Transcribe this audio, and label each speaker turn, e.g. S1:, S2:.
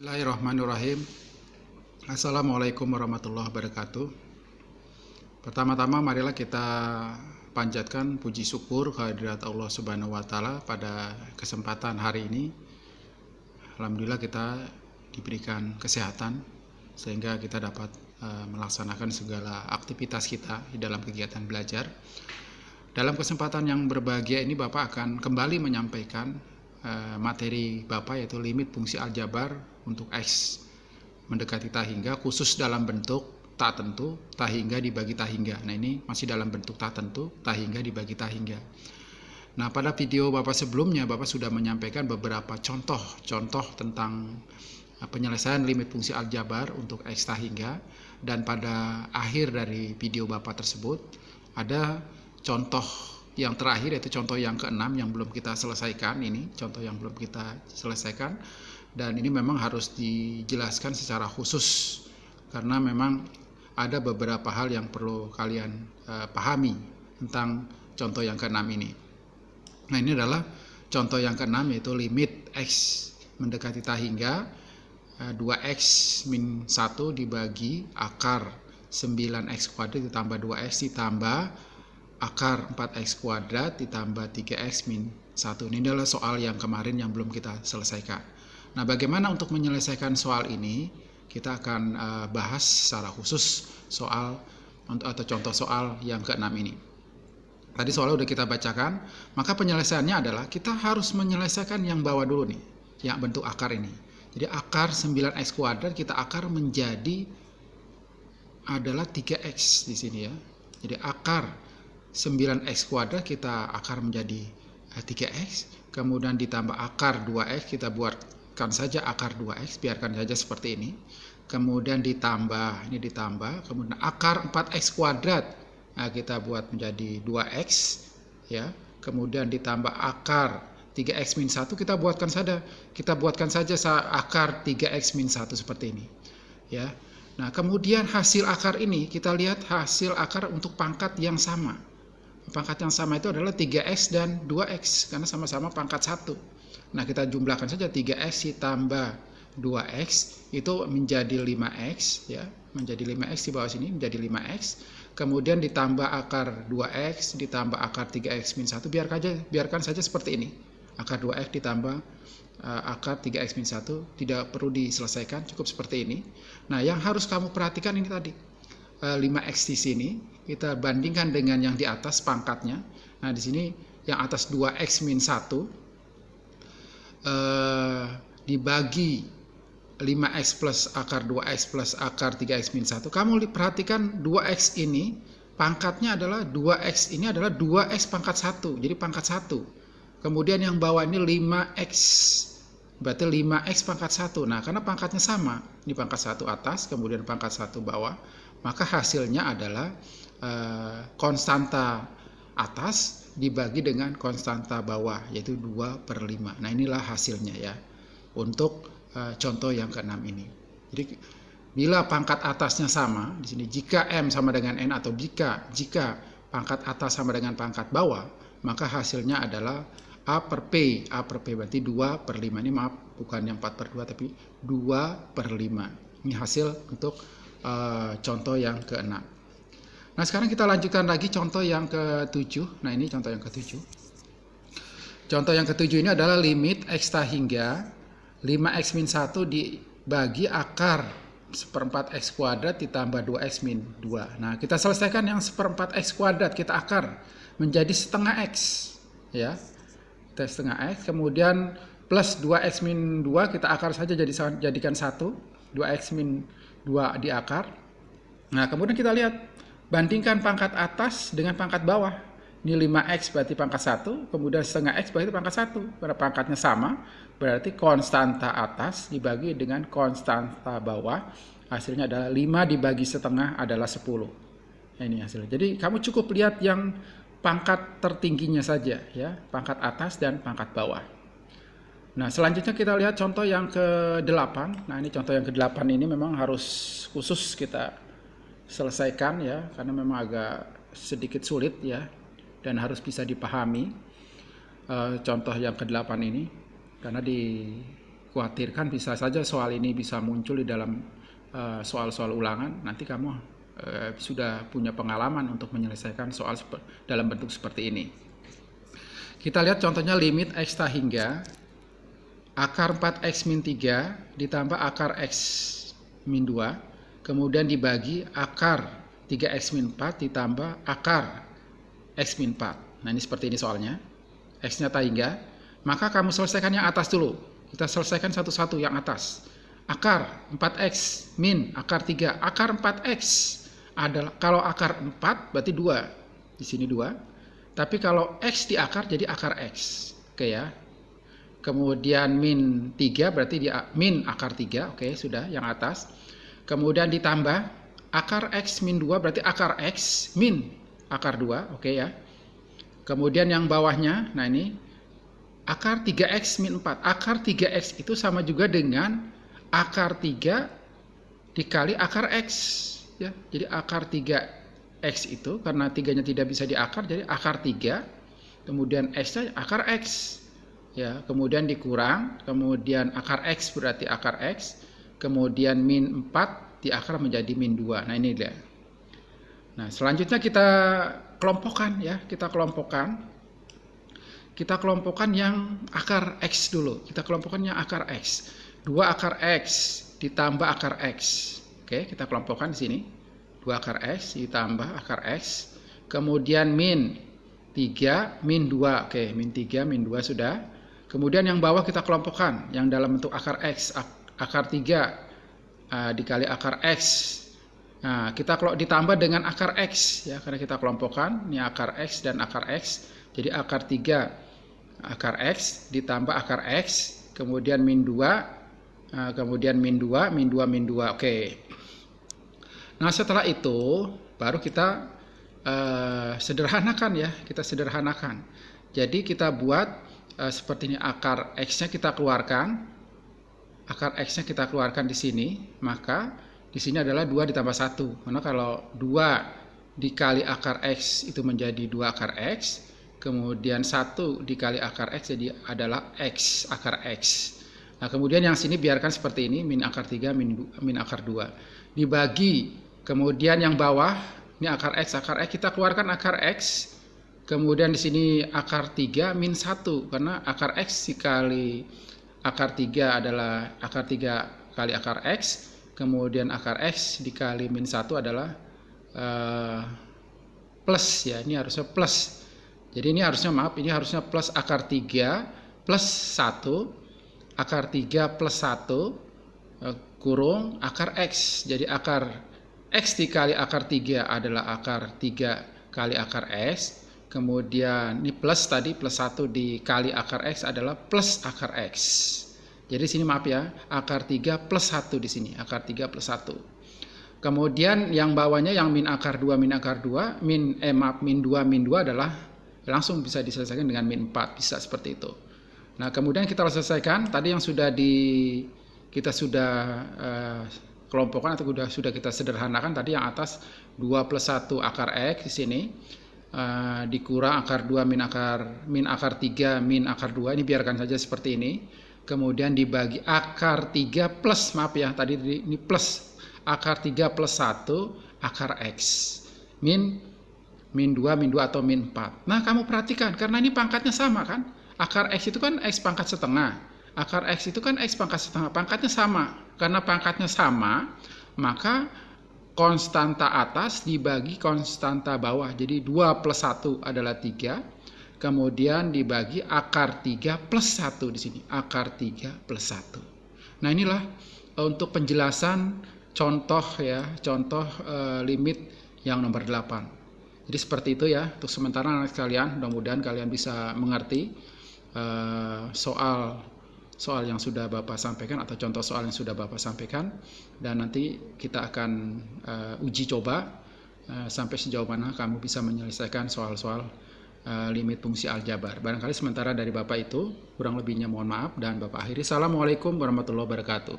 S1: Bismillahirrahmanirrahim. Assalamualaikum warahmatullahi wabarakatuh. Pertama-tama marilah kita panjatkan puji syukur kehadirat Allah Subhanahu wa taala pada kesempatan hari ini. Alhamdulillah kita diberikan kesehatan sehingga kita dapat melaksanakan segala aktivitas kita di dalam kegiatan belajar. Dalam kesempatan yang berbahagia ini Bapak akan kembali menyampaikan materi Bapak, yaitu limit fungsi aljabar untuk X mendekati tak hingga, khusus dalam bentuk tak tentu, tak hingga dibagi tak hingga. Nah, ini masih dalam bentuk tak tentu, tak hingga dibagi tak hingga. Nah, pada video Bapak sebelumnya Bapak sudah menyampaikan beberapa contoh tentang penyelesaian limit fungsi aljabar untuk X tak hingga, dan pada akhir dari video Bapak tersebut ada contoh yang terakhir, yaitu contoh yang keenam yang belum kita selesaikan. Ini contoh yang belum kita selesaikan, dan ini memang harus dijelaskan secara khusus karena memang ada beberapa hal yang perlu kalian pahami tentang contoh yang keenam ini. Nah, ini adalah contoh yang keenam, yaitu limit X mendekati tak hingga 2X min 1 dibagi akar 9X kuadrat ditambah 2X ditambah akar 4X kuadrat ditambah 3X min 1. Ini adalah soal yang kemarin yang belum kita selesaikan. Nah, bagaimana untuk menyelesaikan soal ini? Kita akan bahas secara khusus soal atau contoh soal yang keenam ini. Tadi soalnya udah kita bacakan, maka penyelesaiannya adalah kita harus menyelesaikan yang bawah dulu nih, yang bentuk akar ini. Jadi akar 9X kuadrat kita akar menjadi adalah 3X di sini ya. Jadi akar 9X kuadrat kita akar menjadi 3X, kemudian ditambah akar 2X, kita buatkan saja akar 2X, biarkan saja seperti ini. Kemudian ditambah, ini ditambah, kemudian akar 4X kuadrat, nah, kita buat menjadi 2X ya. Kemudian ditambah akar 3X min 1, kita buatkan saja akar 3X min 1 seperti ini ya. Nah, kemudian hasil akar ini kita lihat hasil akar untuk pangkat yang sama. Pangkat yang sama itu adalah 3X dan 2X karena sama-sama pangkat 1. Nah, kita jumlahkan saja 3X ditambah 2X itu menjadi 5X ya, menjadi 5X di bawah sini menjadi 5X. Kemudian ditambah akar 2X ditambah akar 3X min 1, biarkan saja seperti ini. Akar 2X ditambah akar 3X min 1, tidak perlu diselesaikan, cukup seperti ini. Nah, yang harus kamu perhatikan ini tadi. 5X di sini kita bandingkan dengan yang di atas pangkatnya. Nah, di sini yang atas 2X min 1 dibagi 5X plus akar 2X plus akar 3X min 1. Kamu perhatikan 2X ini pangkatnya adalah 2X ini adalah 2X pangkat 1. Jadi pangkat 1. Kemudian yang bawah ini 5X. Berarti 5X pangkat 1. Nah, karena pangkatnya sama. Ini pangkat 1 atas, kemudian pangkat 1 bawah. Maka hasilnya adalah konstanta atas dibagi dengan konstanta bawah, yaitu 2/5. Nah, inilah hasilnya ya untuk contoh yang keenam ini. Jadi bila pangkat atasnya sama, di sini jika M sama dengan N atau jika pangkat atas sama dengan pangkat bawah, maka hasilnya adalah A per P berarti 2/5. Ini maaf, bukan yang 4/2 tapi 2/5. Ini hasil untuk contoh yang keenam. Nah, sekarang kita lanjutkan lagi contoh yang ke-7. Nah, ini contoh yang ke-7. Contoh yang ke-7 ini adalah limit X tak hingga 5X min 1 dibagi akar 1/4X kuadrat ditambah 2X min 2. Nah, kita selesaikan yang 1/4X kuadrat, kita akar menjadi setengah X ya. Kita setengah X, kemudian plus 2X min 2 kita akar saja jadikan 1. 2X min 2 di akar. Nah, kemudian kita lihat bandingkan pangkat atas dengan pangkat bawah. Ini 5X berarti pangkat 1, kemudian setengah X berarti pangkat 1. Karena pangkatnya sama, berarti konstanta atas dibagi dengan konstanta bawah. Hasilnya adalah 5 dibagi setengah adalah 10. Nah, ini hasilnya. Jadi kamu cukup lihat yang pangkat tertingginya saja ya, pangkat atas dan pangkat bawah. Nah, selanjutnya kita lihat contoh yang ke-8. Nah, ini contoh yang ke-8 ini memang harus khusus kita selesaikan ya, karena memang agak sedikit sulit ya, dan harus bisa dipahami contoh yang ke-8 ini. Karena di khawatirkan bisa saja soal ini bisa muncul di dalam soal-soal ulangan. Nanti kamu sudah punya pengalaman untuk menyelesaikan soal dalam bentuk seperti ini. Kita lihat contohnya limit x hingga akar 4x min 3 ditambah akar x min 2, kemudian dibagi akar 3x min 4 ditambah akar x min 4. Nah ini seperti ini soalnya. X-nya hingga, maka kamu selesaikan yang atas dulu. Kita selesaikan satu-satu yang atas. Akar 4x min akar 3. Akar 4x adalah, kalau akar 4 berarti 2. Di sini 2. Tapi kalau x di akar jadi akar x. Oke ya. Kemudian min 3 berarti di min akar 3. Oke, sudah yang atas. Kemudian ditambah akar x min 2 berarti akar x min akar 2. Oke ya. Kemudian yang bawahnya, nah ini akar 3x min 4. Akar 3x itu sama juga dengan akar 3 dikali akar x. Ya, jadi akar 3x itu, karena 3-nya tidak bisa diakar, jadi akar 3, kemudian x-nya akar x. Ya, kemudian dikurang, kemudian akar x berarti akar x, kemudian min 4 diakar menjadi min 2. Nah ini dia. Nah selanjutnya kita kelompokkan ya, kita kelompokkan yang akar x dulu. Kita kelompokkan yang akar x. 2 akar x ditambah akar x. Oke, kita kelompokkan di sini. 2 akar x ditambah akar x. Kemudian min 3 min 2. Oke, min 3 min 2 sudah. Kemudian yang bawah kita kelompokkan yang dalam bentuk akar x. Akar 3 dikali akar x. Nah, kita kalau ditambah dengan akar x ya, karena kita kelompokkan ini akar x dan akar x. Jadi akar 3 akar x ditambah akar x, kemudian min 2, kemudian min 2, min 2, min 2. Oke. Nah, setelah itu baru kita sederhanakan ya, kita sederhanakan. Jadi kita buat seperti ini, akar x-nya kita keluarkan. Akar x-nya kita keluarkan di sini, maka di sini adalah 2 ditambah 1. Karena kalau 2 dikali akar x itu menjadi 2 akar x. Kemudian 1 dikali akar x jadi adalah x, akar x. Nah kemudian yang sini biarkan seperti ini, min akar 3, min akar 2. Dibagi, kemudian yang bawah, ini akar x, kita keluarkan akar x. Kemudian di sini akar 3, min 1. Karena akar x dikali akar 3 adalah akar 3 kali akar x. Kemudian akar x dikali min 1 adalah plus ya, ini harusnya plus. Jadi ini harusnya, maaf, ini harusnya plus akar 3 plus 1, akar 3 plus 1 kurung akar x. Jadi akar x dikali akar 3 adalah akar 3 kali akar x. Kemudian ini plus tadi, plus 1 dikali akar x adalah plus akar x. Jadi sini maaf ya, akar 3 plus 1 di sini, akar 3 plus 1. Kemudian yang bawahnya yang min akar 2, min akar 2, min 2 adalah langsung bisa diselesaikan dengan min 4, bisa seperti itu. Nah, kemudian kita selesaikan tadi yang sudah kita sudah kelompokkan atau sudah kita sederhanakan tadi yang atas 2 plus 1 akar x di sini. Dikurang akar 2 min akar 3 min akar 2, ini biarkan saja seperti ini. Kemudian dibagi akar 3 plus, maaf ya, tadi ini plus, akar 3 plus 1 akar x. Min 2 atau min 4. Nah, kamu perhatikan, karena ini pangkatnya sama kan. Akar x itu kan x pangkat setengah. Akar x itu kan x pangkat setengah. Pangkatnya sama. Karena pangkatnya sama, maka konstanta atas dibagi konstanta bawah. Jadi 2 plus 1 adalah 3. Kemudian dibagi akar 3 plus 1 di sini. Akar 3 plus 1. Nah inilah untuk penjelasan contoh ya. Contoh limit yang nomor 8. Jadi seperti itu ya. Untuk sementara anak sekalian, mudah-mudahan kalian bisa mengerti soal yang sudah Bapak sampaikan atau contoh soal yang sudah Bapak sampaikan. Dan nanti kita akan uji coba sampai sejauh mana kamu bisa menyelesaikan soal-soal limit fungsi aljabar. Barangkali sementara dari Bapak itu, kurang lebihnya mohon maaf dan Bapak akhiri. Assalamualaikum warahmatullahi wabarakatuh.